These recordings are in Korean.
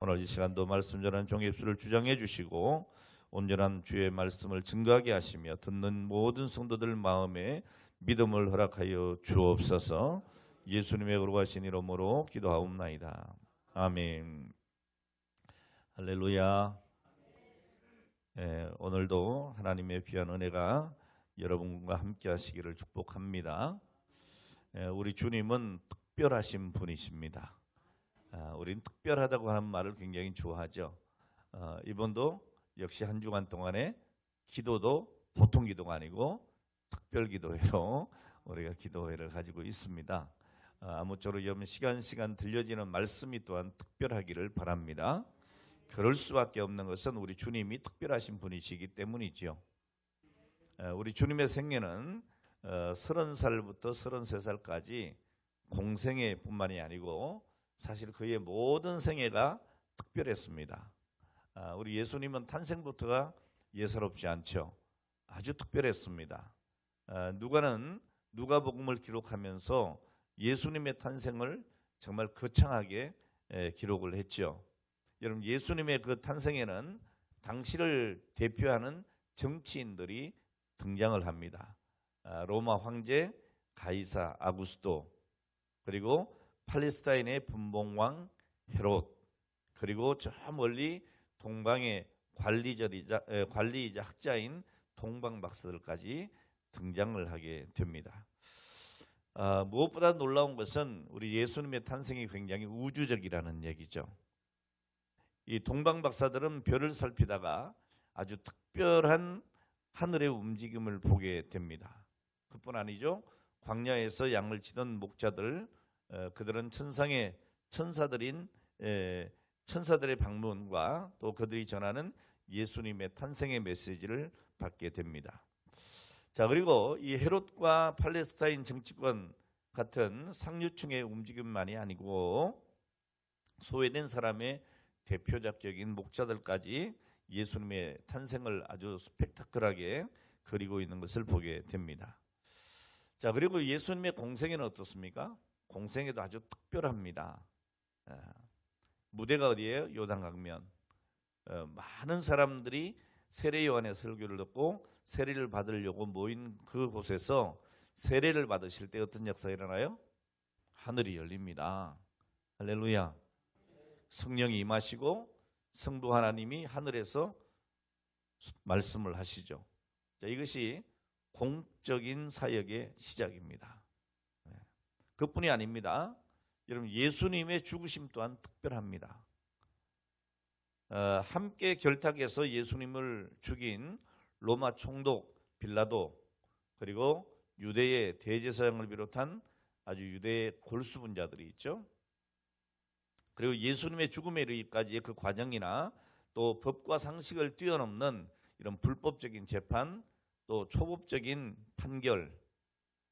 오늘 이 시간도 말씀 전하는 종의 입술을 주장해 주시고 온전한 주의 말씀을 증거하게 하시며 듣는 모든 성도들 마음에 믿음을 허락하여 주옵소서. 예수님의 거룩하신 이름으로 기도하옵나이다. 아멘. 할렐루야. 오늘도 하나님의 귀한 은혜가 여러분과 함께 하시기를 축복합니다. 우리 주님은 특별하신 분이십니다. 우리는 특별하다고 하는 말을 굉장히 좋아하죠. 이번도 역시 한 주간 동안에 기도도 보통 기도가 아니고 특별 기도회로 우리가 기도회를 가지고 있습니다. 아무쪼록 여러분 시간 들려지는 말씀이 또한 특별하기를 바랍니다. 그럴 수밖에 없는 것은 우리 주님이 특별하신 분이시기 때문이죠. 우리 주님의 생애는 30살부터 33살까지 공생애 뿐만이 아니고 사실 그의 모든 생애가 특별했습니다. 우리 예수님은 탄생부터가 예사롭지 않죠. 아주 특별했습니다. 누가는 누가복음을 기록하면서 예수님의 탄생을 정말 거창하게 기록을 했죠. 여러분, 예수님의 그 탄생에는 당시를 대표하는 정치인들이 등장을 합니다. 로마 황제 가이사 아구스토, 그리고 팔레스타인의 분봉왕 헤롯, 그리고 저 멀리 동방의 관리이자 학자인 동방 박사들까지 등장을 하게 됩니다. 무엇보다 놀라운 것은 우리 예수님의 탄생이 굉장히 우주적이라는 얘기죠. 이 동방 박사들은 별을 살피다가 아주 특별한 하늘의 움직임을 보게 됩니다. 그뿐 아니죠. 광야에서 양을 치던 목자들, 그들은 천사들의 방문과 또 그들이 전하는 예수님의 탄생의 메시지를 받게 됩니다. 자, 그리고 이 헤롯과 팔레스타인 정치권 같은 상류층의 움직임만이 아니고 소외된 사람의 대표적인 목자들까지 예수님의 탄생을 아주 스펙타클하게 그리고 있는 것을 보게 됩니다. 자, 그리고 예수님의 공생애는 어떻습니까? 공생애도 아주 특별합니다. 무대가 어디예요? 요단강면. 많은 사람들이 세례 요한의 설교를 듣고 세례를 받으려고 모인 그곳에서 세례를 받으실 때 어떤 역사가 일어나요? 하늘이 열립니다. 할렐루야. 성령이 임하시고 성부 하나님이 하늘에서 말씀을 하시죠. 자, 이것이 공적인 사역의 시작입니다. 그뿐이 아닙니다. 여러분, 예수님의 죽으심 또한 특별합니다. 함께 결탁해서 예수님을 죽인 로마 총독 빌라도, 그리고 유대의 대제사장을 비롯한 아주 유대의 골수분자들이 있죠. 그리고 예수님의 죽음에 이르기까지의 그 과정이나 또 법과 상식을 뛰어넘는 이런 불법적인 재판, 또 초법적인 판결,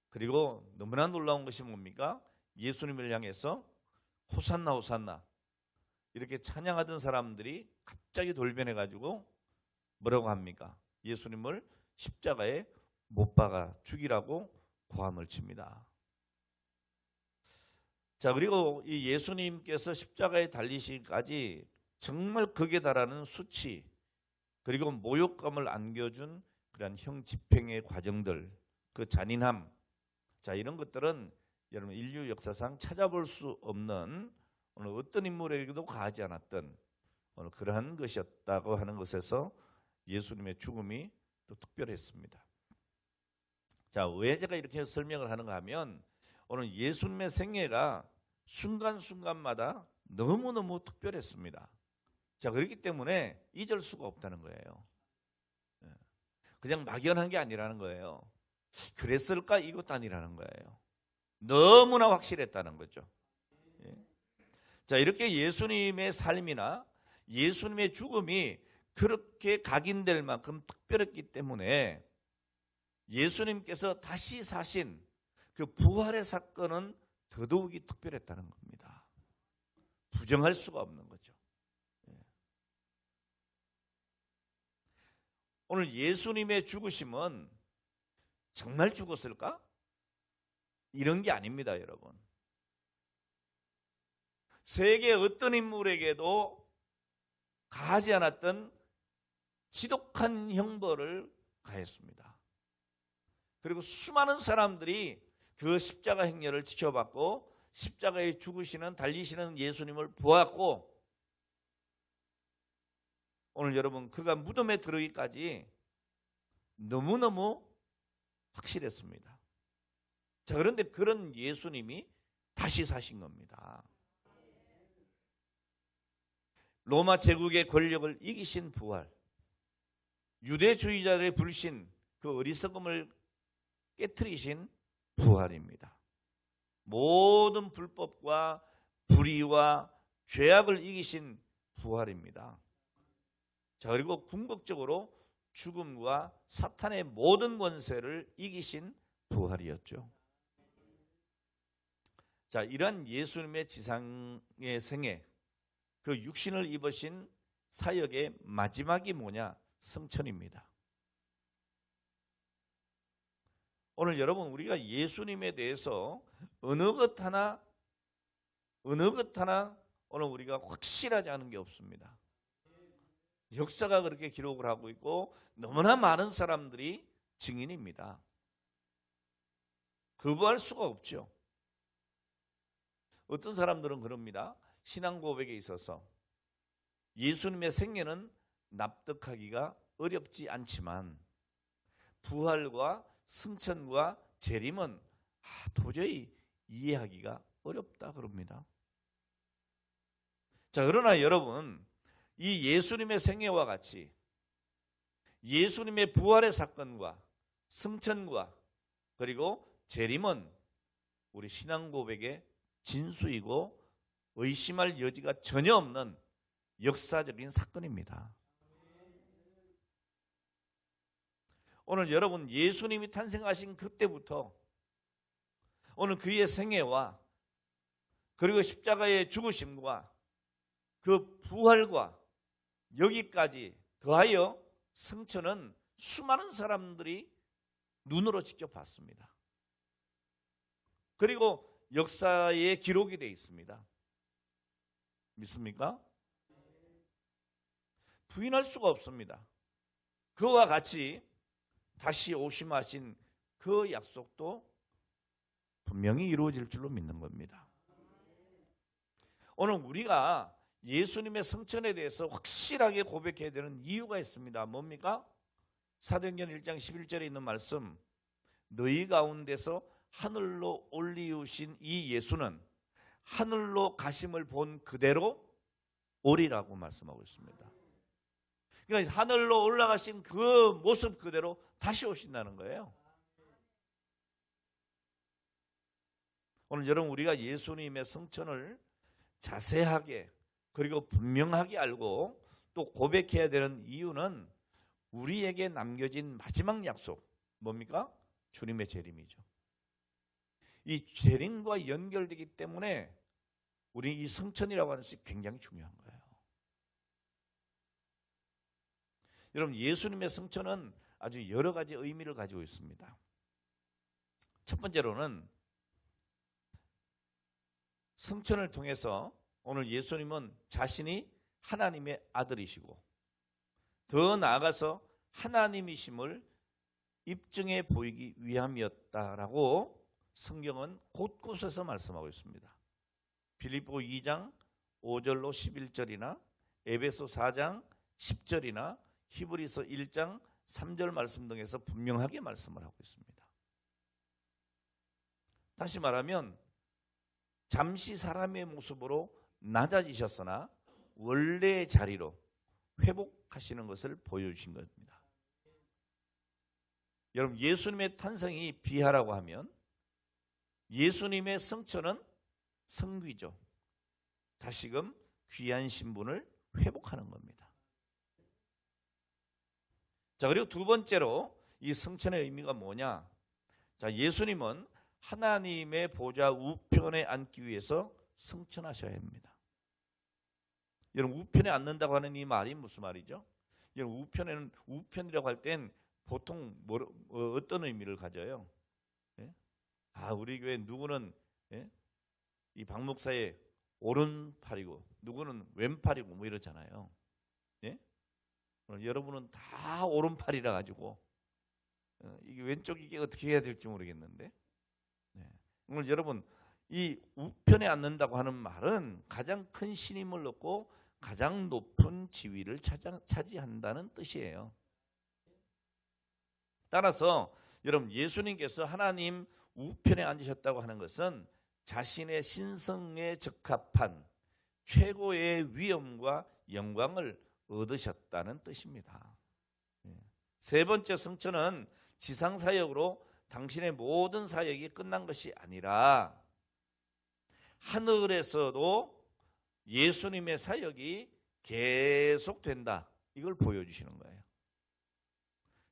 그리고 너무나 놀라운 것이 뭡니까? 예수님을 향해서 호산나 호산나 이렇게 찬양하던 사람들이 갑자기 돌변해가지고 뭐라고 합니까? 예수님을 십자가에 못 박아 죽이라고 고함을 칩니다. 자, 그리고 이 예수님께서 십자가에 달리시기까지 정말 극에 달하는 수치, 그리고 모욕감을 안겨준 그런 형 집행의 과정들, 그 잔인함, 자, 이런 것들은 여러분 인류 역사상 찾아볼 수 없는 오늘 어떤 인물에게도 가하지 않았던 오늘 그러한 것이었다고 하는 것에서 예수님의 죽음이 또 특별했습니다. 자, 왜 제가 이렇게 설명을 하는가 하면 오늘 예수님의 생애가 순간순간마다 너무너무 특별했습니다. 자, 그렇기 때문에 잊을 수가 없다는 거예요. 그냥 막연한 게 아니라는 거예요. 그랬을까? 이것도 아니라는 거예요. 너무나 확실했다는 거죠. 자, 이렇게 예수님의 삶이나 예수님의 죽음이 그렇게 각인될 만큼 특별했기 때문에 예수님께서 다시 사신 그 부활의 사건은 더더욱이 특별했다는 겁니다. 부정할 수가 없는 거죠. 오늘 예수님의 죽으심은 정말 죽었을까? 이런 게 아닙니다, 여러분. 세계 어떤 인물에게도 가하지 않았던 지독한 형벌을 가했습니다. 그리고 수많은 사람들이 그 십자가 행렬을 지켜봤고 십자가에 죽으시는 달리시는 예수님을 보았고 오늘 여러분 그가 무덤에 들어가기까지 너무너무 확실했습니다. 자, 그런데 그런 예수님이 다시 사신 겁니다. 로마 제국의 권력을 이기신 부활, 유대주의자들의 불신, 그 어리석음을 깨트리신 부활입니다. 모든 불법과 불의와 죄악을 이기신 부활입니다. 자, 그리고 궁극적으로 죽음과 사탄의 모든 권세를 이기신 부활이었죠. 자, 이러한 예수님의 지상의 생애, 그 육신을 입으신 사역의 마지막이 뭐냐? 성천입니다. 오늘 여러분 우리가 예수님에 대해서 어느 것 하나 오늘 우리가 확실하지 않은 게 없습니다. 역사가 그렇게 기록을 하고 있고 너무나 많은 사람들이 증인입니다. 거부할 수가 없죠. 어떤 사람들은 그럽니다. 신앙 고백에 있어서 예수님의 생애는 납득하기가 어렵지 않지만 부활과 승천과 재림은 도저히 이해하기가 어렵다 그럽니다. 자, 그러나 여러분 이 예수님의 생애와 같이 예수님의 부활의 사건과 승천과 그리고 재림은 우리 신앙 고백의 진수이고 의심할 여지가 전혀 없는 역사적인 사건입니다. 오늘 여러분 예수님이 탄생하신 그때부터 오늘 그의 생애와 그리고 십자가의 죽으심과 그 부활과 여기까지 더하여 승천은 수많은 사람들이 눈으로 직접 봤습니다. 그리고 역사에 기록이 되어 있습니다. 믿습니까? 부인할 수가 없습니다. 그와 같이 다시 오심하신 그 약속도 분명히 이루어질 줄로 믿는 겁니다. 오늘 우리가 예수님의 성천에 대해서 확실하게 고백해야 되는 이유가 있습니다. 뭡니까? 사도행전 1장 11절에 있는 말씀, 너희 가운데서 하늘로 올리우신 이 예수는 하늘로 가심을 본 그대로 오리라고 말씀하고 있습니다. 그러니까 하늘로 올라가신 그 모습 그대로 다시 오신다는 거예요. 오늘 여러분 우리가 예수님의 성천을 자세하게 그리고 분명하게 알고 또 고백해야 되는 이유는 우리에게 남겨진 마지막 약속 뭡니까? 주님의 재림이죠. 이 재림과 연결되기 때문에 우리 이 성천이라고 하는 것이 굉장히 중요한 거예요. 여러분 예수님의 성천은 아주 여러 가지 의미를 가지고 있습니다. 첫 번째로는 성천을 통해서 오늘 예수님은 자신이 하나님의 아들이시고 더 나아가서 하나님이심을 입증해 보이기 위함이었다라고 성경은 곳곳에서 말씀하고 있습니다. 빌립보 2장 5절로 11절이나 에베소 4장 10절이나 히브리서 1장 3절 말씀 등에서 분명하게 말씀을 하고 있습니다. 다시 말하면 잠시 사람의 모습으로 낮아지셨으나 원래의 자리로 회복하시는 것을 보여주신 겁니다. 여러분 예수님의 탄생이 비하라고 하면 예수님의 성천은 성귀죠. 다시금 귀한 신분을 회복하는 겁니다. 자, 그리고 두 번째로 이 성천의 의미가 뭐냐? 자, 예수님은 하나님의 보좌 우편에 앉기 위해서 승천하셔야 합니다. 여러분 우편에 앉는다고 하는 이 말이 무슨 말이죠? 여러분 우편이라고 할 땐 보통 어떤 의미를 가져요? 예? 우리 교회 누구는 이 박 목사의 오른팔이고 누구는 왼팔이고 뭐 이러잖아요. 예? 오늘 여러분은 다 오른팔이라 가지고 이게 왼쪽 이게 어떻게 해야 될지 모르겠는데, 네. 오늘 여러분 이 우편에 앉는다고 하는 말은 가장 큰 신임을 얻고 가장 높은 지위를 차지한다는 뜻이에요. 따라서 여러분 예수님께서 하나님 우편에 앉으셨다고 하는 것은 자신의 신성에 적합한 최고의 위엄과 영광을 얻으셨다는 뜻입니다. 세 번째 성천은 지상사역으로 당신의 모든 사역이 끝난 것이 아니라 하늘에서도 예수님의 사역이 계속된다. 이걸 보여주시는 거예요.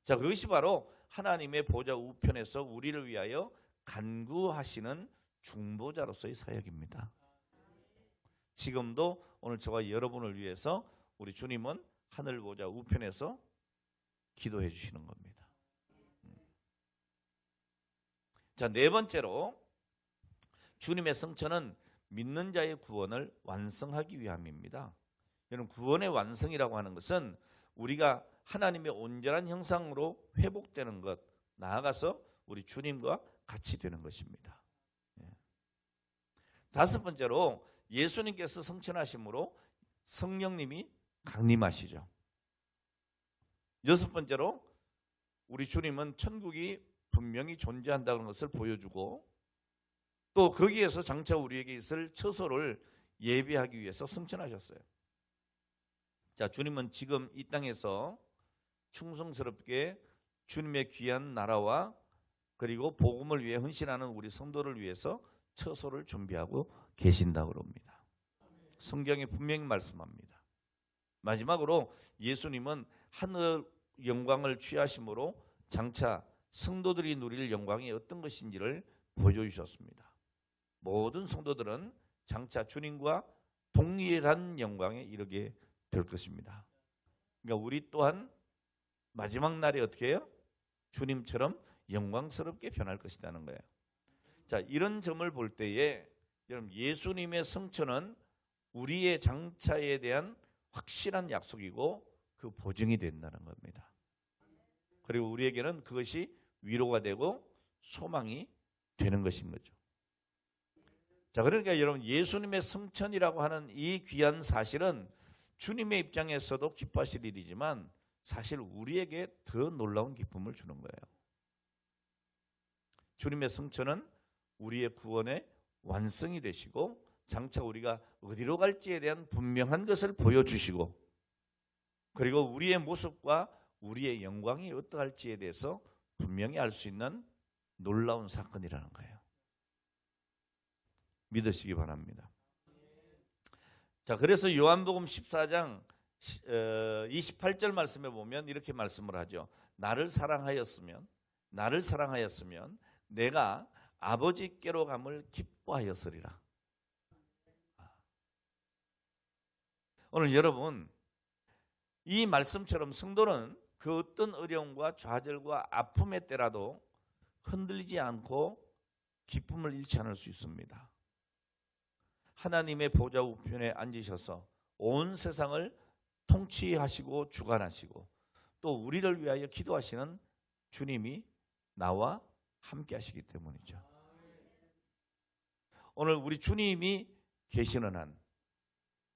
자, 그것이 바로 하나님의 보좌 우편에서 우리를 위하여 간구하시는 중보자로서의 사역입니다. 지금도 오늘 저와 여러분을 위해서 우리 주님은 하늘 보좌 우편에서 기도해 주시는 겁니다. 자, 네 번째로 주님의 성천은 믿는 자의 구원을 완성하기 위함입니다. 여러분, 구원의 완성이라고 하는 것은 우리가 하나님의 온전한 형상으로 회복되는 것, 나아가서 우리 주님과 같이 되는 것입니다. 다섯 번째로 예수님께서 성천하심으로 성령님이 강림하시죠. 여섯 번째로 우리 주님은 천국이 분명히 존재한다는 것을 보여주고 또 거기에서 장차 우리에게 있을 처소를 예비하기 위해서 성천하셨어요. 자, 주님은 지금 이 땅에서 충성스럽게 주님의 귀한 나라와 그리고 복음을 위해 헌신하는 우리 성도를 위해서 처소를 준비하고 계신다고 합니다. 성경에 분명히 말씀합니다. 마지막으로 예수님은 하늘 영광을 취하심으로 장차 성도들이 누릴 영광이 어떤 것인지를 보여주셨습니다. 모든 성도들은 장차 주님과 동일한 영광에 이르게 될 것입니다. 그러니까 우리 또한 마지막 날에 어떻게 해요? 주님처럼 영광스럽게 변할 것이라는 거예요. 자, 이런 점을 볼 때에 여러분 예수님의 성천은 우리의 장차에 대한 확실한 약속이고 그 보증이 된다는 겁니다. 그리고 우리에게는 그것이 위로가 되고 소망이 되는 것인 거죠. 자, 그러니까 여러분 예수님의 성천이라고 하는 이 귀한 사실은 주님의 입장에서도 기뻐하실 일이지만 사실 우리에게 더 놀라운 기쁨을 주는 거예요. 주님의 성천은 우리의 구원의 완성이 되시고 장차 우리가 어디로 갈지에 대한 분명한 것을 보여주시고 그리고 우리의 모습과 우리의 영광이 어떠할지에 대해서 분명히 알 수 있는 놀라운 사건이라는 거예요. 믿으시기 바랍니다. 자, 그래서 요한복음 14장 28절 말씀에 보면 이렇게 말씀을 하죠. 나를 사랑하였으면 내가 아버지께로 감을 기뻐하였으리라. 오늘 여러분 이 말씀처럼 성도는 그 어떤 어려움과 좌절과 아픔의 때라도 흔들리지 않고 기쁨을 잃지 않을 수 있습니다. 하나님의 보좌 우편에 앉으셔서 온 세상을 통치하시고 주관하시고 또 우리를 위하여 기도하시는 주님이 나와 함께 하시기 때문이죠. 오늘 우리 주님이 계시는 한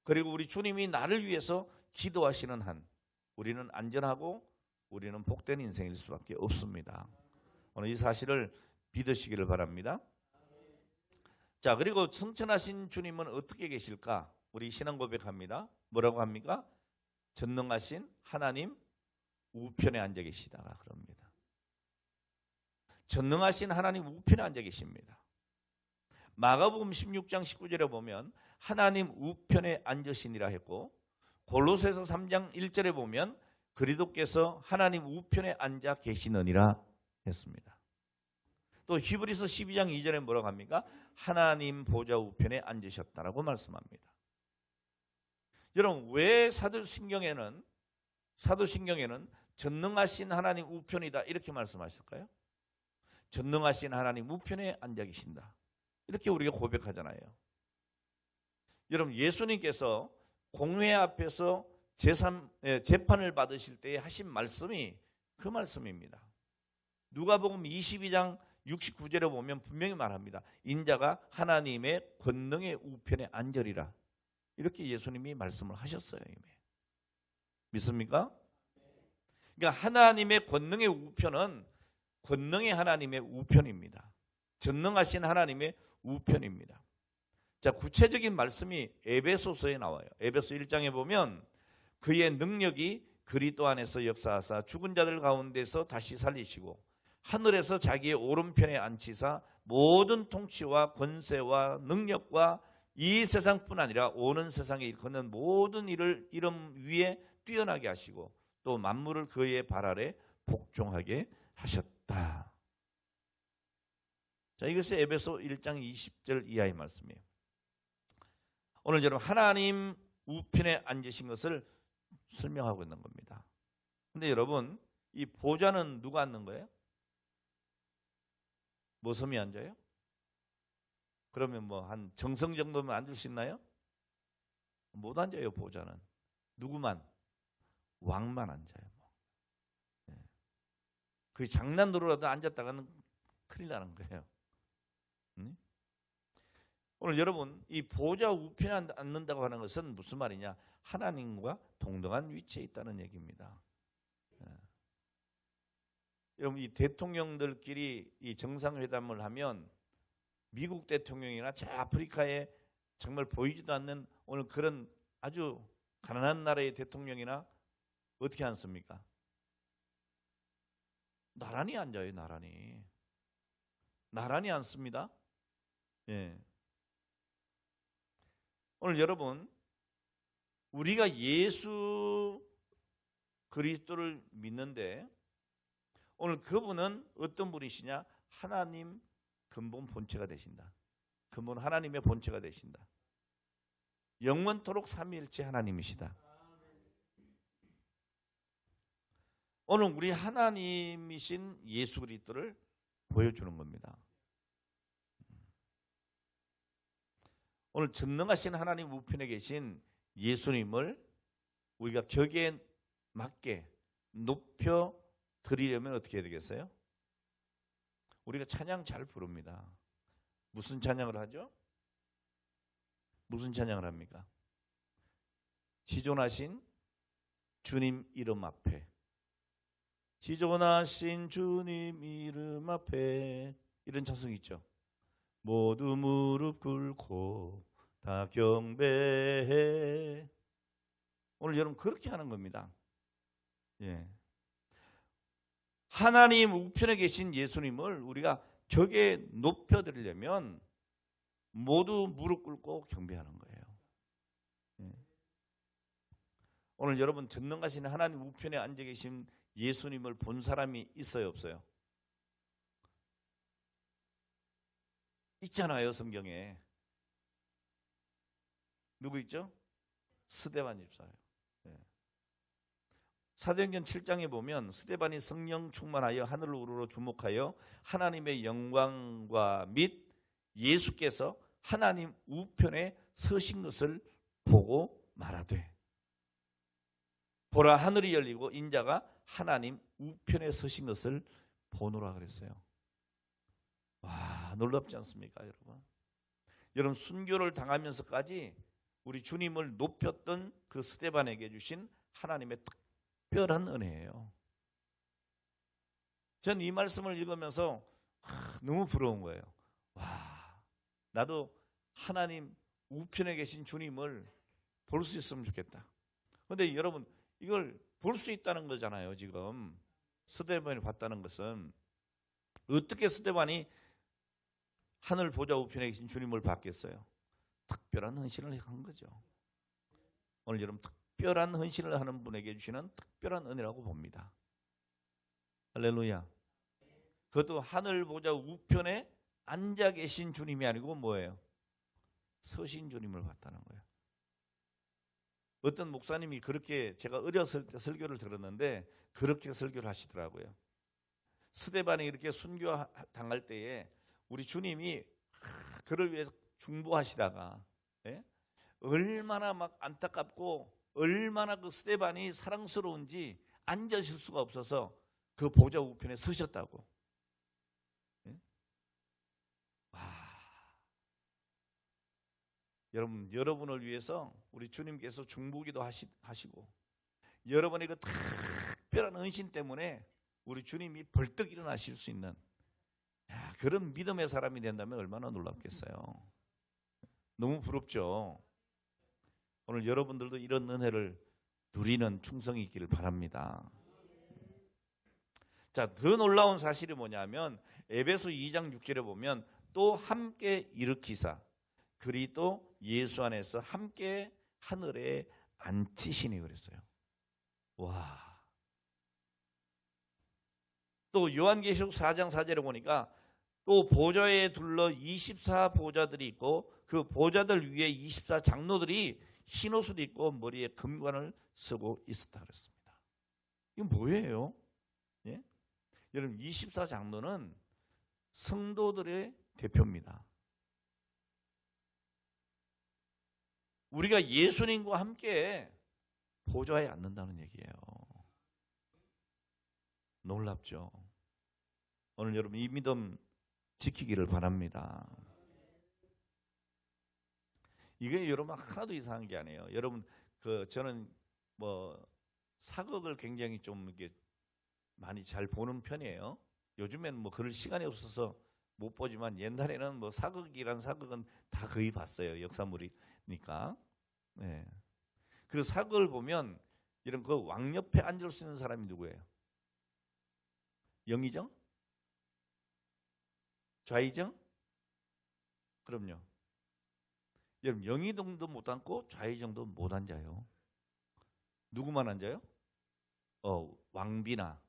그리고 우리 주님이 나를 위해서 기도하시는 한 우리는 안전하고 우리는 복된 인생일 수밖에 없습니다. 오늘 이 사실을 믿으시기를 바랍니다. 자, 그리고 성천하신 주님은 어떻게 계실까? 우리 신앙 고백합니다. 뭐라고 합니까? 전능하신 하나님 우편에 앉아 계시다가 그럽니다. 전능하신 하나님 우편에 앉아 계십니다. 마가복음 16장 19절에 보면 하나님 우편에 앉으시니라 했고 골로새서 3장 1절에 보면 그리스도께서 하나님 우편에 앉아 계시느니라 했습니다. 또 히브리서 12장 2절에 뭐라고 합니까? 하나님 보좌 우편에 앉으셨다라고 말씀합니다. 여러분 왜 사도신경에는 전능하신 하나님 우편이다 이렇게 말씀하셨을까요? 전능하신 하나님 우편에 앉아 계신다. 이렇게 우리가 고백하잖아요. 여러분 예수님께서 공회 앞에서 재판을 받으실 때 하신 말씀이 그 말씀입니다. 누가복음 22장 69절에 보면 분명히 말합니다. 인자가 하나님의 권능의 우편에 앉으리라. 이렇게 예수님이 말씀을 하셨어요. 이미. 믿습니까? 그러니까 하나님의 권능의 우편은 권능의 하나님의 우편입니다. 전능하신 하나님의 우편입니다. 자, 구체적인 말씀이 에베소서에 나와요. 에베소 1장에 보면 그의 능력이 그리스도 안에서 역사하사 죽은 자들 가운데서 다시 살리시고 하늘에서 자기의 오른편에 앉히사 모든 통치와 권세와 능력과 이 세상뿐 아니라 오는 세상에 일컫는 모든 일을 이름 위에 뛰어나게 하시고 또 만물을 그의 발 아래 복종하게 하셨다. 자, 이것이 에베소 1장 20절 이하의 말씀이에요. 오늘 여러분 하나님 우편에 앉으신 것을 설명하고 있는 겁니다. 근데 여러분 이 보좌는 누가 앉는 거예요? 모섬이 앉아요? 그러면 뭐 한 정성 정도면 앉을 수 있나요? 못 앉아요. 보좌는 누구만? 왕만 앉아요. 그 장난으로라도 앉았다가는 큰일 나는 거예요. 오늘 여러분 이 보좌 우편에 앉는다고 하는 것은 무슨 말이냐? 하나님과 동등한 위치에 있다는 얘기입니다. 여러분 이 대통령들끼리 이 정상회담을 하면 미국 대통령이나 저 아프리카에 정말 보이지도 않는 오늘 그런 아주 가난한 나라의 대통령이나 어떻게 앉습니까? 나란히 앉아요. 나란히 앉습니다. 예. 오늘 여러분 우리가 예수 그리스도를 믿는데 오늘 그분은 어떤 분이시냐? 하나님 근본 본체가 되신다. 근본 하나님의 본체가 되신다. 영원토록 삼위일체 하나님이시다. 오늘 우리 하나님이신 예수 그리스도를 보여주는 겁니다. 오늘 전능하신 하나님 우편에 계신 예수님을 우리가 격에 맞게 높여 드리려면 어떻게 해야 되겠어요? 우리가 찬양 잘 부릅니다. 무슨 찬양을 하죠? 무슨 찬양을 합니까? 지존하신 주님 이름 앞에, 지존하신 주님 이름 앞에, 이런 찬송이 있죠. 모두 무릎 꿇고 다 경배해. 오늘 여러분 그렇게 하는 겁니다. 예. 하나님 우편에 계신 예수님을 우리가 격에 높여드리려면 모두 무릎 꿇고 경배하는 거예요. 예. 오늘 여러분 전능하신 하나님 우편에 앉아 계신 예수님을 본 사람이 있어요, 없어요? 있잖아요, 성경에. 누구 있죠? 스데반 집사예요. 예. 사도행전 7장에 보면 스데반이 성령 충만하여 하늘을 우러러 주목하여 하나님의 영광과 및 예수께서 하나님 우편에 서신 것을 보고 말하되, 보라 하늘이 열리고 인자가 하나님 우편에 서신 것을 보노라 그랬어요. 와, 놀랍지 않습니까, 여러분? 여러분 순교를 당하면서까지 우리 주님을 높였던 그 스데반에게 주신 하나님의 특별한 은혜예요. 전 이 말씀을 읽으면서 너무 부러운 거예요. 와, 나도 하나님 우편에 계신 주님을 볼 수 있으면 좋겠다. 그런데 여러분 이걸 볼 수 있다는 거잖아요. 지금 스데반이 봤다는 것은 어떻게 스데반이 하늘 보좌 우편에 계신 주님을 봤겠어요? 특별한 헌신을 한 거죠. 오늘 여러분 특별한 헌신을 하는 분에게 주시는 특별한 은혜라고 봅니다. 할렐루야. 그것도 하늘 보좌 우편에 앉아 계신 주님이 아니고 뭐예요? 서신 주님을 봤다는 거예요. 어떤 목사님이 그렇게, 제가 어렸을 때 설교를 들었는데 그렇게 설교를 하시더라고요. 스데반이 이렇게 순교 당할 때에 우리 주님이 그를 위해서 중보하시다가, 예? 얼마나 막 안타깝고 얼마나 그 스데반이 사랑스러운지 앉으실 수가 없어서 그 보좌 우편에 서셨다고. 예? 와. 여러분을 위해서 우리 주님께서 중보기도 하시고 여러분의 그 특별한 헌신 때문에 우리 주님이 벌떡 일어나실 수 있는 그런 믿음의 사람이 된다면 얼마나 놀랍겠어요. 너무 부럽죠. 오늘 여러분들도 이런 은혜를 누리는 충성이 있기를 바랍니다. 자, 더 놀라운 사실이 뭐냐면 에베소 2장 6절에 보면 또 함께 일으키사 그리스도 예수 안에서 함께 하늘에 앉히시니 그랬어요. 와. 또 요한계시록 4장 4절에 보니까 또 보좌에 둘러 24보좌들이 있고 그 보좌들 위에 24장로들이 흰 옷을 입고 머리에 금관을 쓰고 있었다 그랬습니다. 이건 뭐예요? 예? 여러분 24장로는 성도들의 대표입니다. 우리가 예수님과 함께 보좌에 앉는다는 얘기예요. 놀랍죠? 오늘 여러분 이 믿음 지키기를 바랍니다. 이게 여러분 하나도 이상한 게 아니에요. 여러분 저는 뭐 사극을 굉장히 좀 이렇게 많이 잘 보는 편이에요. 요즘에는 뭐 그럴 시간이 없어서 못 보지만 옛날에는 뭐 사극이란 사극은 다 거의 봤어요. 역사물이니까. 네. 그 사극을 보면 이런 그 왕 옆에 앉을 수 있는 사람이 누구예요? 영의정? 좌의정? 그럼요. 여러분 영의정도 못 앉고 좌의정도 못 앉아요. 누구만 앉아요? 왕비나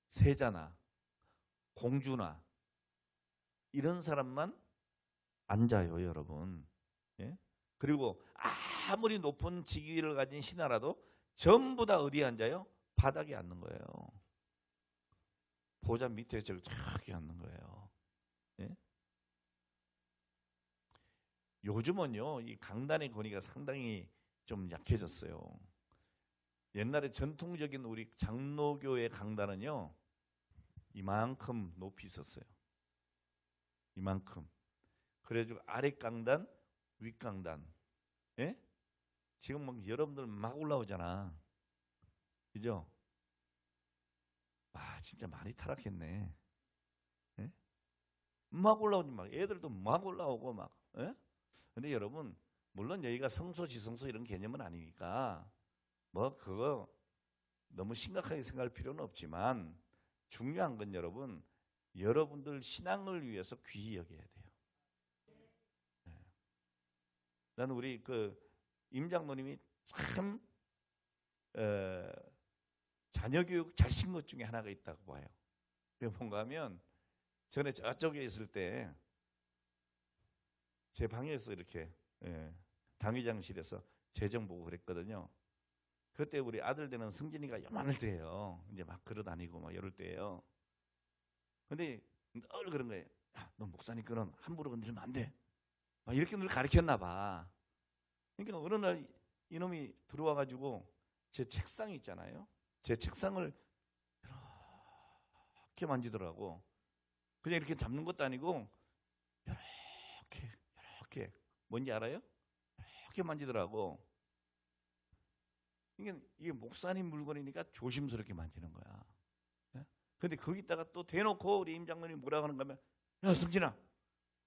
세자나 공주나 이런 사람만 앉아요, 여러분. 예? 그리고 아무리 높은 직위를 가진 신하라도 전부 다 어디에 앉아요? 바닥에 앉는 거예요. 보좌 밑에 저기 앉는 거예요. 예? 요즘은요, 이 강단의 권위가 상당히 좀 약해졌어요. 옛날에 전통적인 우리 장로교의 강단은요, 이만큼 높이 있었어요. 이만큼. 그래가지고 아래 강단, 윗 강단. 예? 지금 막 여러분들 막 올라오잖아. 그죠? 와, 진짜 많이 타락했네. 예? 막 올라오지 막 애들도 막 올라오고 막. 예? 근데 여러분, 물론 여기가 성소, 지성소 이런 개념은 아니니까 뭐 그거 너무 심각하게 생각할 필요는 없지만 중요한 건 여러분, 여러분들 신앙을 위해서 귀히 여겨야 돼요. 네. 나는 우리 임 장로님이 참 자녀 교육 잘 신 것 중에 하나가 있다고 봐요. 그게 뭔가 하면 전에 저쪽에 있을 때 제 방에서 이렇게 당회장실에서 재정 보고 그랬거든요. 그때 우리 아들 되는 승진이가 요만할 때예요. 이제 막 걸어다니고 막 이럴 때예요. 근데 늘 그런 거예요. 야, 너 목사님 그런 함부로 건드리면 안 돼. 막 이렇게 늘 가르쳤나 봐. 그러니까 어느 날 이놈이 들어와 가지고 제 책상이 있잖아요. 제 책상을 이렇게 만지더라고. 그냥 이렇게 잡는 것도 아니고 이렇게 뭔지 알아요? 이렇게 만지더라고. 이게 목사님 물건이니까 조심스럽게 만지는 거야. 근데 거기다가 또 대놓고 우리 임 장로님 뭐라 하는가 하면, 야 승진아,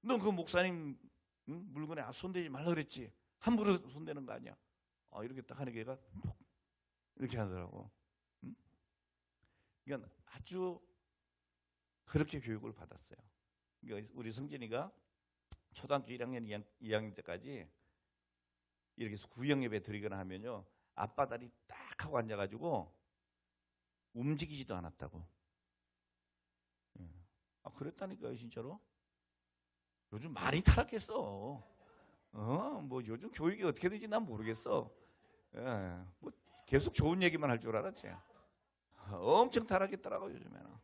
너 그 목사님 물건에 손대지 말라 그랬지. 함부로 손대는 거 아니야. 이렇게 딱 하는 게 얘가 이렇게 하더라고. 이건 아주 그렇게 교육을 받았어요. 그러니까 우리 승진이가 초등학교 1학년, 2학년 때까지 이렇게 구역예배 드리거나 하면요, 앞바다리 딱 하고 앉아가지고 움직이지도 않았다고. 그랬다니까요, 진짜로. 요즘 많이 타락했어. 뭐 요즘 교육이 어떻게 되는지 난 모르겠어. 뭐 계속 좋은 얘기만 할 줄 알았지. 엄청 타락했더라고 요즘에는.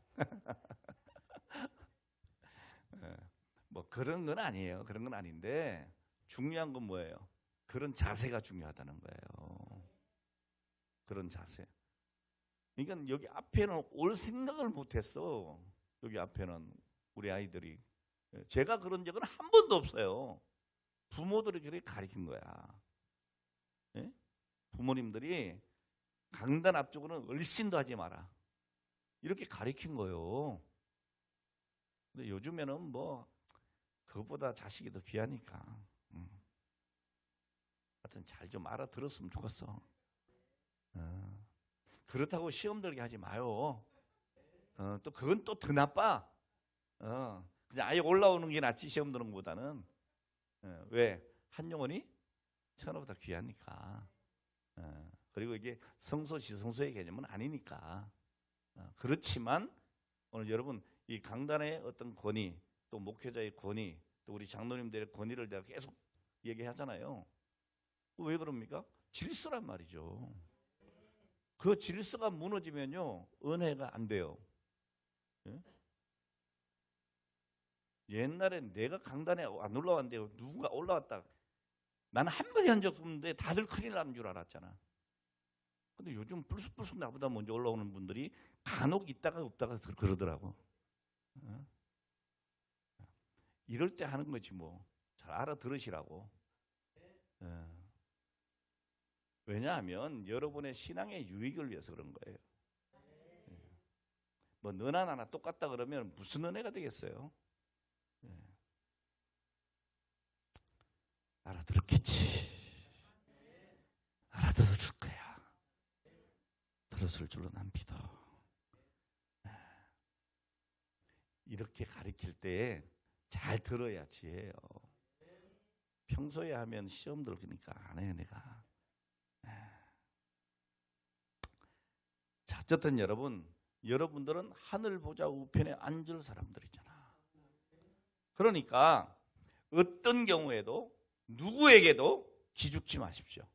뭐 그런 건 아니에요. 그런 건 아닌데 중요한 건 뭐예요? 그런 자세가 중요하다는 거예요. 그런 자세. 그러니까 여기 앞에는 올 생각을 못했어. 여기 앞에는 우리 아이들이. 제가 그런 적은 한 번도 없어요. 부모들이 그렇게 가르친 거야. 예? 부모님들이 강단 앞쪽으로는 얼씬도 하지 마라. 이렇게 가르친 거예요. 근데 요즘에는 뭐 그것보다 자식이 더 귀하니까. 하여튼 잘 좀 알아들었으면 좋겠어. 그렇다고 시험 들게 하지 마요. 또 그건 또 더 나빠. 그냥 아예 올라오는 게 낫지 시험 드는 것보다는. 왜? 한 영혼이 천하보다 귀하니까. 그리고 이게 성소시성소의 개념은 아니니까. 그렇지만 오늘 여러분 이 강단의 어떤 권위, 또 목회자의 권위, 또 우리 장로님들의 권위를 내가 계속 얘기하잖아요. 왜 그럽니까? 질서란 말이죠. 그 질서가 무너지면요 은혜가 안 돼요. 예? 옛날엔 내가 강단에 안 올라왔는데 누군가 올라왔다. 나는 한 번도 한 적 없는데 다들 큰일 나는 줄 알았잖아. 근데 요즘 불쑥불쑥 나보다 먼저 올라오는 분들이 간혹 있다가 없다가 그러더라고. 이럴 때 하는 거지 뭐. 잘 알아들으시라고. 왜냐하면 여러분의 신앙의 유익을 위해서 그런 거예요. 뭐 너나 나나 똑같다 그러면 무슨 은혜가 되겠어요? 알아들었겠지. 알아들어줄 거야. 들었을 줄로 난 믿어. 이렇게 가르칠 때 잘 들어야 지혜요. 평소에 하면 시험 들으니까 안 해 내가. 자, 어쨌든 여러분들은 하늘 보좌 우편에 앉을 사람들이잖아. 그러니까 어떤 경우에도 누구에게도 기죽지 마십시오.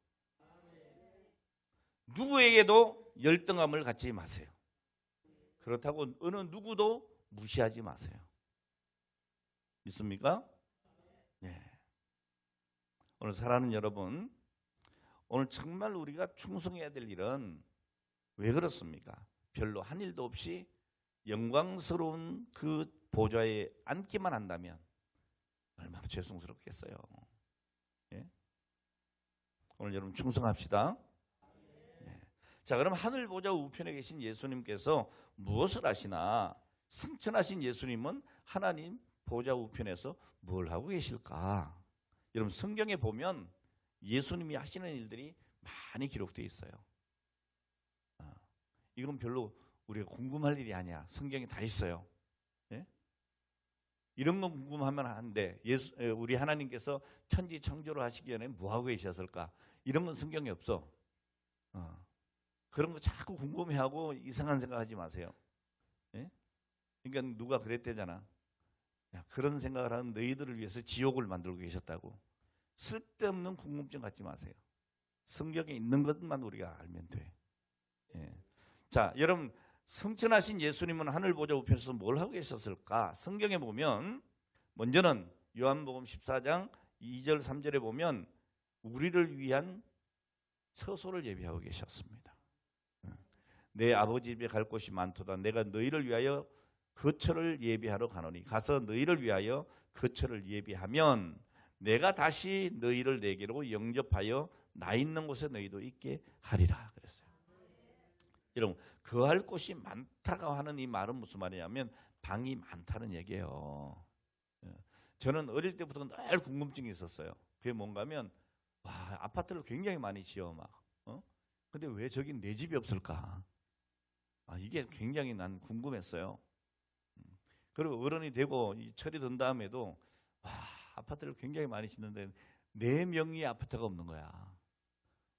누구에게도 열등감을 갖지 마세요. 그렇다고 어느 누구도 무시하지 마세요. 믿습니까? 네. 오늘 사랑하는 여러분, 오늘 정말 우리가 충성해야 될 일은 왜 그렇습니까? 별로 한 일도 없이 영광스러운 그 보좌에 앉기만 한다면 얼마나 죄송스럽겠어요. 예? 오늘 여러분 충성합시다. 예. 자, 그럼 하늘 보좌 우편에 계신 예수님께서 무엇을 하시나? 승천하신 예수님은 하나님 보좌 우편에서 뭘 하고 계실까? 여러분 성경에 보면 예수님이 하시는 일들이 많이 기록되어 있어요. 이건 별로 우리가 궁금할 일이 아니야. 성경에 다 있어요. 예? 이런 건 궁금하면 한데 우리 하나님께서 천지 창조를 하시기 전에 뭐 하고 계셨을까? 이런 건 성경에 없어. 그런 거 자꾸 궁금해하고 이상한 생각하지 마세요. 예? 그러니까 누가 그랬대잖아. 야, 그런 생각을 하는 너희들을 위해서 지옥을 만들고 계셨다고. 쓸데없는 궁금증 갖지 마세요. 성경에 있는 것만 우리가 알면 돼. 예. 자, 여러분 승천하신 예수님은 하늘 보좌 우편에서 뭘 하고 계셨을까? 성경에 보면 먼저는 요한복음 14장 2절 3절에 보면 우리를 위한 처소를 예비하고 계셨습니다. 내 아버지 집에 갈 곳이 많도다. 내가 너희를 위하여 거처를 예비하러 가노니 가서 너희를 위하여 거처를 예비하면 내가 다시 너희를 내게로 영접하여 나 있는 곳에 너희도 있게 하리라 그랬어요. 여러분 거할 곳이 많다고 하는 이 말은 무슨 말이냐면 방이 많다는 얘기예요. 저는 어릴 때부터 늘 궁금증이 있었어요. 그게 뭔가 하면 와, 아파트를 굉장히 많이 지어 막. 근데 왜 저기 내 집이 없을까? 이게 굉장히 난 궁금했어요. 그리고 어른이 되고 철이 든 다음에도 와, 아파트를 굉장히 많이 짓는데 내 명의의 아파트가 없는 거야.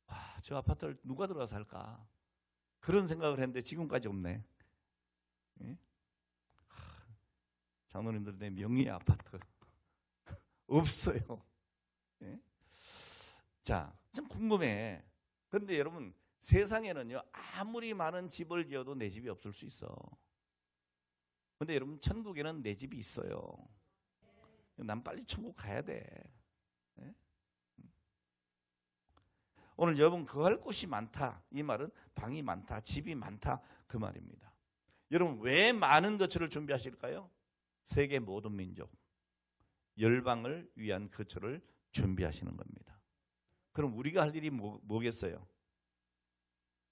와, 저 아파트를 누가 들어가서 살까? 그런 생각을 했는데 지금까지 없네. 예? 장로님들 내 명의의 아파트 없어요. 예? 자, 좀 궁금해. 그런데 여러분 세상에는요 아무리 많은 집을 지어도 내 집이 없을 수 있어. 근데 여러분 천국에는 내 집이 있어요. 난 빨리 천국 가야 돼. 네? 오늘 여러분 거할 곳이 많다. 이 말은 방이 많다, 집이 많다 그 말입니다. 여러분 왜 많은 거처를 준비하실까요? 세계 모든 민족, 열방을 위한 거처를 준비하시는 겁니다. 그럼 우리가 할 일이 뭐겠어요?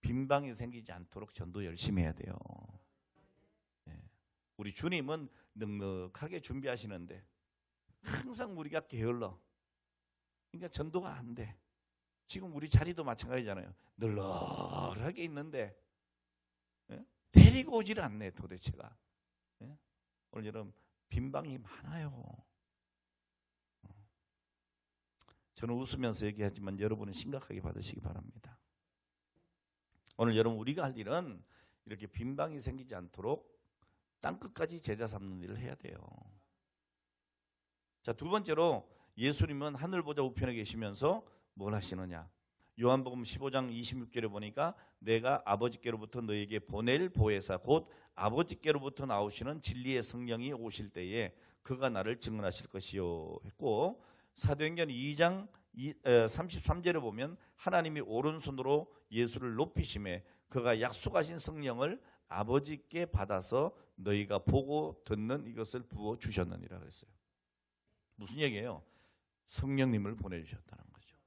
빈방이 생기지 않도록 전도 열심히 해야 돼요. 우리 주님은 넉넉하게 준비하시는데 항상 우리가 게을러. 그러니까 전도가 안 돼. 지금 우리 자리도 마찬가지잖아요. 널널하게 있는데 데리고 오질 않네 도대체가. 오늘 여러분 빈방이 많아요. 저는 웃으면서 얘기하지만 여러분은 심각하게 받으시기 바랍니다. 오늘 여러분 우리가 할 일은 이렇게 빈방이 생기지 않도록 땅끝까지 제자 삼는 일을 해야 돼요. 자, 두 번째로 예수님은 하늘 보좌 우편에 계시면서 뭘 하시느냐? 요한복음 15장 26절에 보니까 내가 아버지께로부터 너에게 보낼 보혜사 곧 아버지께로부터 나오시는 진리의 성령이 오실 때에 그가 나를 증언하실 것이요 했고, 사도행전 2장 33절에 보면 하나님이 오른손으로 예수를 높이심에 그가 약속하신 성령을 아버지께 받아서 너희가 보고 듣는 이것을 부어 주셨느니라 그랬어요. 무슨 얘기예요? 성령님을 보내주셨다는 거죠.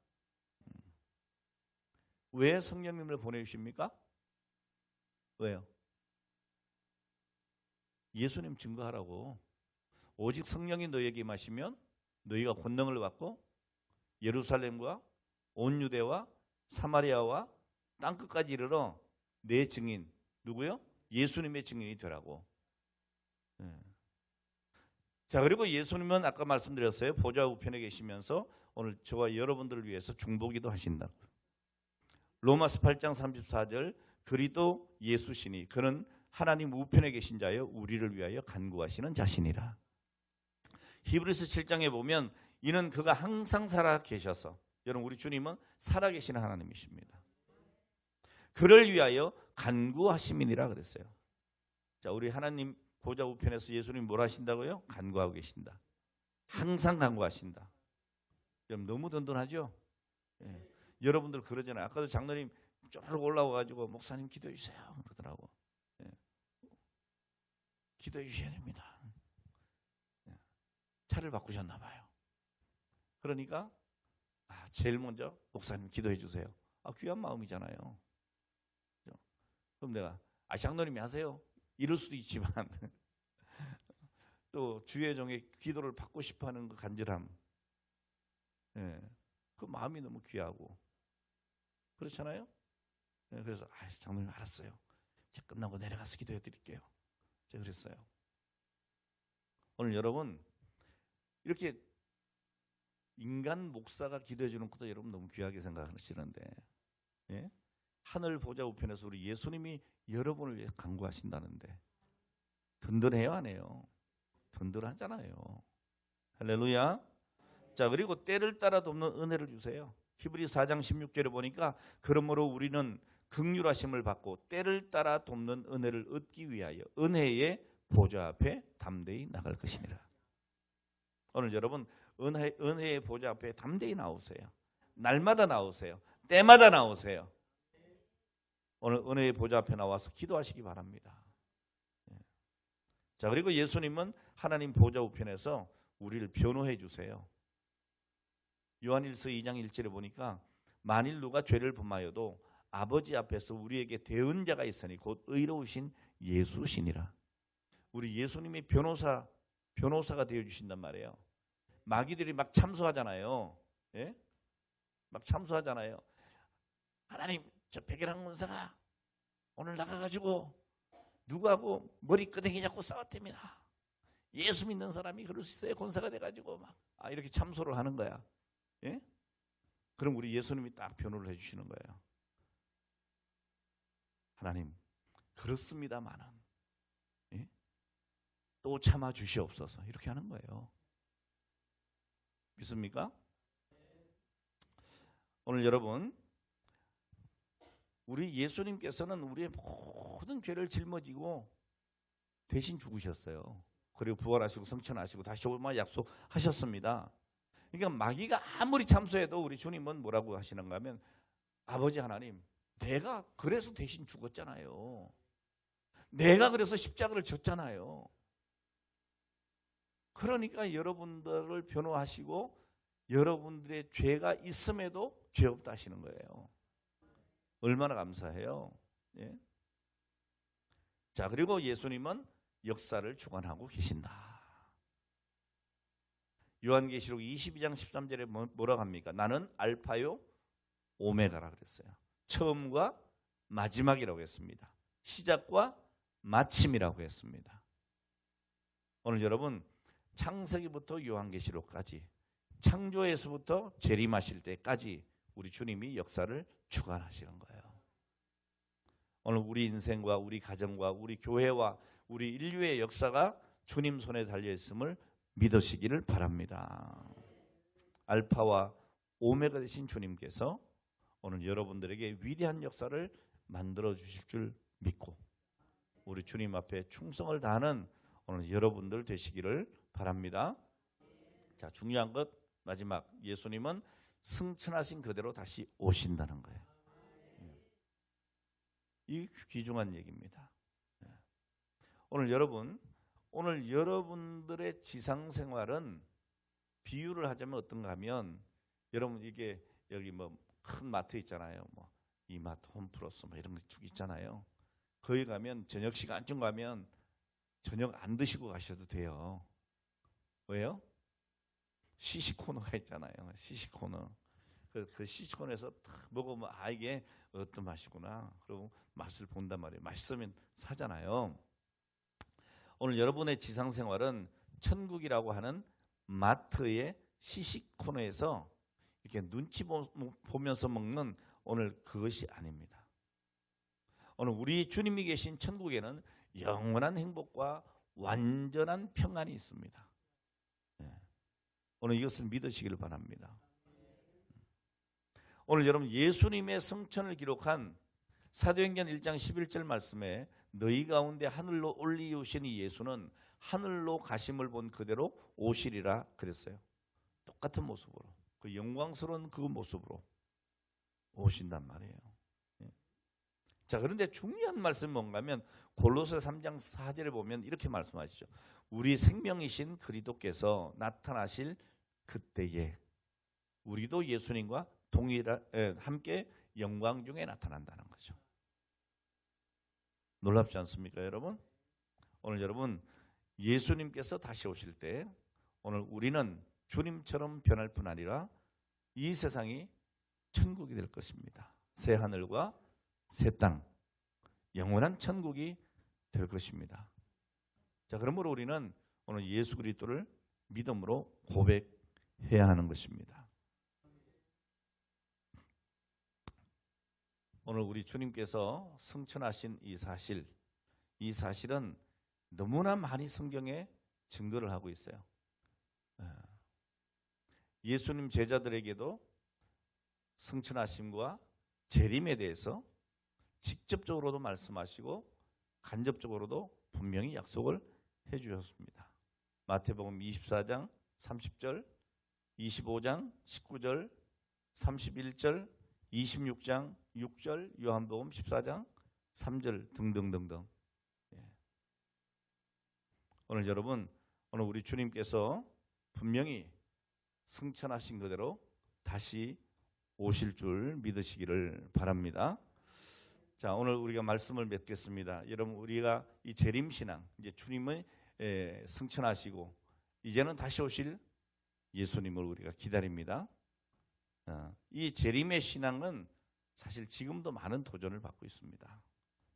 왜 성령님을 보내주십니까? 왜요? 예수님 증거하라고. 오직 성령이 너희에게 임하시면 너희가 권능을 받고 예루살렘과 온 유대와 사마리아와 땅끝까지 이르러 내 증인, 누구요? 예수님의 증인이 되라고. 자, 그리고 예수님은 아까 말씀드렸어요. 보좌 우편에 계시면서 오늘 저와 여러분들을 위해서 중보기도 하신다. 로마서 8장 34절 그리스도 예수시니 그는 하나님 우편에 계신 자여 우리를 위하여 간구하시는 자신이라. 히브리서 7장에 보면 이는 그가 항상 살아 계셔서, 여러분 우리 주님은 살아 계시는 하나님이십니다. 그를 위하여 간구하심이니라 그랬어요. 자, 우리 하나님 보좌 우편에서 예수님 뭘 하신다고요? 간구하고 계신다. 항상 간구하신다. 여러분 너무 든든하죠? 예. 여러분들 그러잖아요. 아까도 장로님 쪼르륵 올라와가지고 목사님 기도해 주세요 그러더라고. 예. 기도해 주셔야 됩니다. 예. 차를 바꾸셨나 봐요. 그러니까 제일 먼저 목사님 기도해 주세요. 귀한 마음이잖아요. 그럼 내가 장로님이 하세요. 이럴 수도 있지만 또 주의 종의 기도를 받고 싶어하는 그 간절함, 그 마음이 너무 귀하고 그렇잖아요. 그래서 장로님 알았어요. 제가 끝나고 내려가서 기도해 드릴게요. 제가 그랬어요. 오늘 여러분 이렇게 인간 목사가 기도해 주는 것도 여러분 너무 귀하게 생각하시는데, 하늘 보좌 우편에서 우리 예수님이 여러분을 위해 간구하신다는데 든든해요, 안 해요? 든든하잖아요. 할렐루야. 자, 그리고 때를 따라 돕는 은혜를 주세요. 히브리 4장 16절에 보니까 그러므로 우리는 긍휼하심을 받고 때를 따라 돕는 은혜를 얻기 위하여 은혜의 보좌 앞에 담대히 나갈 것이니라. 오늘 여러분 은혜의 보좌 앞에 담대히 나오세요. 날마다 나오세요. 때마다 나오세요. 오늘 은혜의 보좌 앞에 나와서 기도하시기 바랍니다. 자, 그리고 예수님은 하나님 보좌 우편에서 우리를 변호해 주세요. 요한일서 2장 1절에 보니까 만일 누가 죄를 범하여도 아버지 앞에서 우리에게 대언자가 있으니 곧 의로우신 예수시니라. 우리 예수님이 변호사가 되어 주신단 말이에요. 마귀들이 막 참소하잖아요. 예? 막 참소하잖아요. 하나님, 저 백일항 문사가 오늘 나가가지고 누구하고 머리끄댕이 잡고 싸웠답니다. 예수 믿는 사람이 그럴 수 있어요. 권사가 돼가지고 막 이렇게 참소를 하는 거야. 예? 그럼 우리 예수님이 딱 변호를 해주시는 거예요. 하나님, 그렇습니다마는 또 참아 주시옵소서. 이렇게 하는 거예요. 믿습니까? 오늘 여러분, 우리 예수님께서는 우리의 모든 죄를 짊어지고 대신 죽으셨어요. 그리고 부활하시고 성천하시고 다시 오실 약속하셨습니다. 그러니까 마귀가 아무리 참소해도 우리 주님은 뭐라고 하시는가 하면 아버지 하나님, 내가 그래서 대신 죽었잖아요. 내가 그래서 십자가를 졌잖아요. 그러니까 여러분들을 변호하시고 여러분들의 죄가 있음에도 죄 없다 하시는 거예요. 얼마나 감사해요. 예? 자, 그리고 예수님은 역사를 주관하고 계신다. 요한계시록 22장 13절에 뭐라고 합니까? 나는 알파요 오메가라 그랬어요. 처음과 마지막이라고 했습니다. 시작과 마침이라고 했습니다. 오늘 여러분 창세기부터 요한계시록까지, 창조에서부터 재림하실 때까지 우리 주님이 역사를 주관하시는 거예요. 오늘 우리 인생과 우리 가정과 우리 교회와 우리 인류의 역사가 주님 손에 달려있음을 믿으시기를 바랍니다. 알파와 오메가 되신 주님께서 오늘 여러분들에게 위대한 역사를 만들어 주실 줄 믿고 우리 주님 앞에 충성을 다하는 오늘 여러분들 되시기를 바랍니다. 자, 중요한 것 마지막, 예수님은 승천하신 그대로 다시 오신다는 거예요. 이 귀중한 얘기입니다. 오늘 여러분들의 지상 생활은 비유를 하자면 어떤가 하면, 여러분 이게 여기 뭐 큰 마트 있잖아요. 뭐 이마트, 홈플러스 뭐 이런 거 쭉 있잖아요. 거기 가면 저녁 시간쯤 가면 저녁 안 드시고 가셔도 돼요. 왜요? 시식 코너가 있잖아요. 시식 코너. 그 시식 코너에서 딱 먹으면 이게 어떤 맛이구나. 그리고 맛을 본단 말이에요. 맛있으면 사잖아요. 오늘 여러분의 지상생활은 천국이라고 하는 마트의 시식 코너에서 이렇게 눈치 보면서 먹는 오늘 그것이 아닙니다. 오늘 우리 주님이 계신 천국에는 영원한 행복과 완전한 평안이 있습니다. 오늘 이것을 믿으시길 바랍니다. 오늘 여러분 예수님의 성천을 기록한 사도행전 1장 11절 말씀에 너희 가운데 하늘로 올리우신 이 예수는 하늘로 가심을 본 그대로 오시리라 그랬어요. 똑같은 모습으로, 그 영광스러운 그 모습으로 오신단 말이에요. 자, 그런데 중요한 말씀이 뭔가 하면 골로새 3장 4절에 보면 이렇게 말씀하시죠. 우리 생명이신 그리스도께서 나타나실 그때에 우리도 예수님과 함께 영광 중에 나타난다는 거죠. 놀랍지 않습니까, 여러분? 오늘 여러분 예수님께서 다시 오실 때 오늘 우리는 주님처럼 변할 뿐 아니라 이 세상이 천국이 될 것입니다. 새 하늘과 새 땅, 영원한 천국이 될 것입니다. 자, 그러므로 우리는 오늘 예수 그리스도를 믿음으로 고백해야 하는 것입니다. 오늘 우리 주님께서 승천하신 이 사실은 너무나 많이 성경에 증거를 하고 있어요. 예수님 제자들에게도 승천하심과 재림에 대해서 직접적으로도 말씀하시고 간접적으로도 분명히 약속을 해주셨습니다. 마태복음 24장 30절, 25장 19절, 31절, 26장 6절, 요한복음 14장 3절 등등등등. 오늘 여러분, 오늘 우리 주님께서 분명히 승천하신 그대로 다시 오실 줄 믿으시기를 바랍니다. 자, 오늘 우리가 말씀을 맺겠습니다. 여러분, 우리가 이 재림신앙, 이제 주님은 승천하시고 이제는 다시 오실 예수님을 우리가 기다립니다. 이 재림의 신앙은 사실 지금도 많은 도전을 받고 있습니다.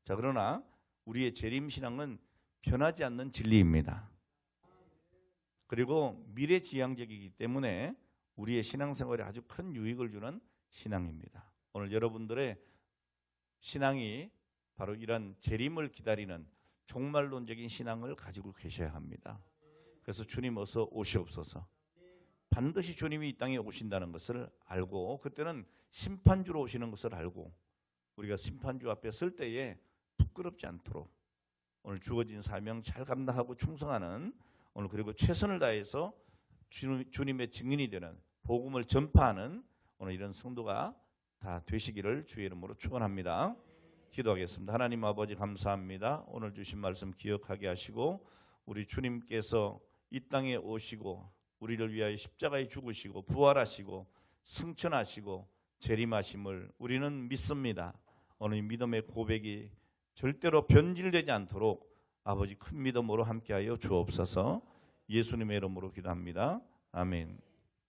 자, 그러나 우리의 재림신앙은 변하지 않는 진리입니다. 그리고 미래지향적이기 때문에 우리의 신앙생활에 아주 큰 유익을 주는 신앙입니다. 오늘 여러분들의 신앙이 바로 이런 재림을 기다리는 종말론적인 신앙을 가지고 계셔야 합니다. 그래서 주님 어서 오시옵소서. 반드시 주님이 이 땅에 오신다는 것을 알고, 그때는 심판주로 오시는 것을 알고 우리가 심판주 앞에 설 때에 부끄럽지 않도록 오늘 주어진 사명 잘 감당하고 충성하는, 오늘 그리고 최선을 다해서 주님의 증인이 되는 복음을 전파하는 오늘 이런 성도가 다 되시기를 주의 이름으로 축원합니다. 기도하겠습니다. 하나님 아버지 감사합니다. 오늘 주신 말씀 기억하게 하시고 우리 주님께서 이 땅에 오시고 우리를 위하여 십자가에 죽으시고 부활하시고 승천하시고 재림하심을 우리는 믿습니다. 오늘 믿음의 고백이 절대로 변질되지 않도록 아버지 큰 믿음으로 함께하여 주옵소서. 예수님의 이름으로 기도합니다. 아멘.